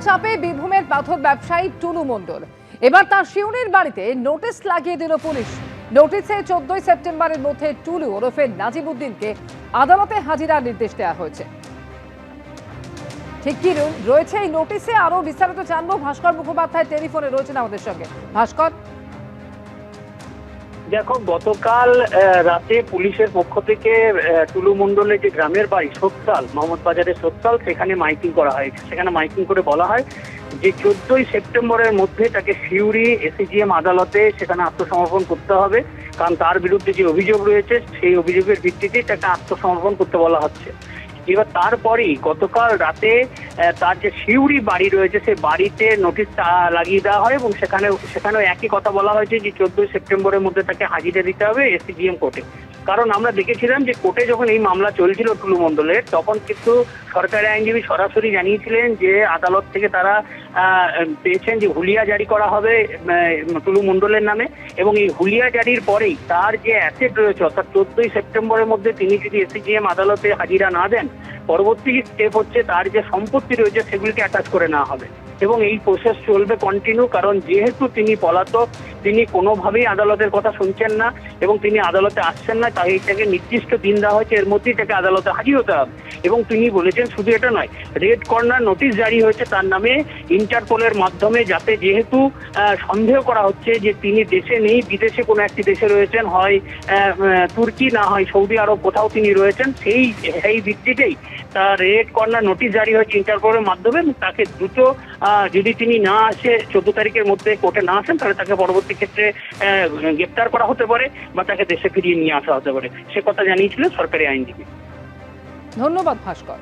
চাপে বীরভূমের পাথর ব্যবসায়ী টুলু মণ্ডল। এবার তার শিউরির বাড়িতে নোটিশ লাগিয়ে দিল পুলিশ। নোটিশে 14 সেপ্টেম্বরের মধ্যে টুলু ওরফে নাজিবউদ্দিনকে আদালতে হাজিরার নির্দেশ দেওয়া হয়েছে। ঠিক কি রয়েছে এই নোটিশে, আরো বিস্তারিত জানবো। ভাস্কর মুখোপাধ্যায় টেলিফোনে রয়েছেন আমাদের সঙ্গে। ভাস্কর, দেখো, গতকাল রাতে পুলিশের পক্ষ থেকে টুলু মণ্ডলের যে গ্রামের বাড়ি সোৎসাল, মোহাম্মদ বাজারের সোৎসাল, সেখানে মাইকিং করা হয়েছে। সেখানে মাইকিং করে বলা হয় যে 14 সেপ্টেম্বরের মধ্যে তাকে সিউড়ি এসিজিএম আদালতে সেখানে আত্মসমর্পণ করতে হবে, কারণ তার বিরুদ্ধে যে অভিযোগ রয়েছে সেই অভিযোগের ভিত্তিতে তাকে আত্মসমর্পণ করতে বলা হচ্ছে। এবার তারপরেই গতকাল রাতে তার যে সিউড়ি বাড়ি রয়েছে সেই বাড়িতে নোটিশ লাগিয়ে দেওয়া হয় এবং সেখানেও একই কথা বলা হয়েছে যে 14 সেপ্টেম্বরের মধ্যে তাকে হাজিরা দিতে হবে এসিজিএম কোর্টে। কারণ আমরা দেখেছিলাম যে কোর্টে যখন এই মামলা চলছিল টুলু মণ্ডলের, তখন কিন্তু সরকারি আইনজীবী সরাসরি জানিয়েছিলেন যে আদালত থেকে তারা পেয়েছেন যে হুলিয়া জারি করা হবে টুলু মণ্ডলের নামে, এবং এই হুলিয়া জারির পরেই তার যে অ্যাসেট রয়েছে, অর্থাৎ 14 সেপ্টেম্বরের মধ্যে তিনি যদি এসিজিএম আদালতে হাজিরা না দেন, পরবর্তী স্টেপ হচ্ছে তার যে সম্পত্তি রয়েছে সেগুলিকে অ্যাটাচ করে নেওয়া হবে এবং এই প্রসেস চলবে কন্টিনিউ। কারণ যেহেতু তিনি পলাতক, তিনি কোনোভাবেই আদালতের কথা শুনছেন না এবং তিনি আদালতে আসছেন না, তাই তাকে নির্দিষ্ট দিন দেওয়া হয়েছে, এর মধ্যেই তাকে আদালতে হাজির হতে হবে। এবং তিনি বলেছেন শুধু এটা নয়, রেড কর্নার নোটিশ জারি হয়েছে তার নামে ইন্টারপোলের মাধ্যমে, যাতে যেহেতু সন্দেহ করা হচ্ছে যে তিনি দেশে নেই, বিদেশে কোনো একটি দেশে রয়েছেন, হয় তুর্কি না হয় সৌদি আরব, কোথাও তিনি রয়েছেন, সেই ভিত্তিতেই তার রেড কর্নার নোটিশ জারি হয়েছে ইন্টারপোলের মাধ্যমে। তাকে দ্রুত যদি তিনি না আসে 14 তারিখের মধ্যে কোর্টে না আসেন, তাহলে তাকে পরবর্তী ক্ষেত্রে গ্রেপ্তার করা হতে পারে বা তাকে দেশে ফিরিয়ে নিয়ে আসা হতে পারে, সে কথা জানিয়েছিলেন সরকারি আইনজীবী। ধন্যবাদ ভাস্কর।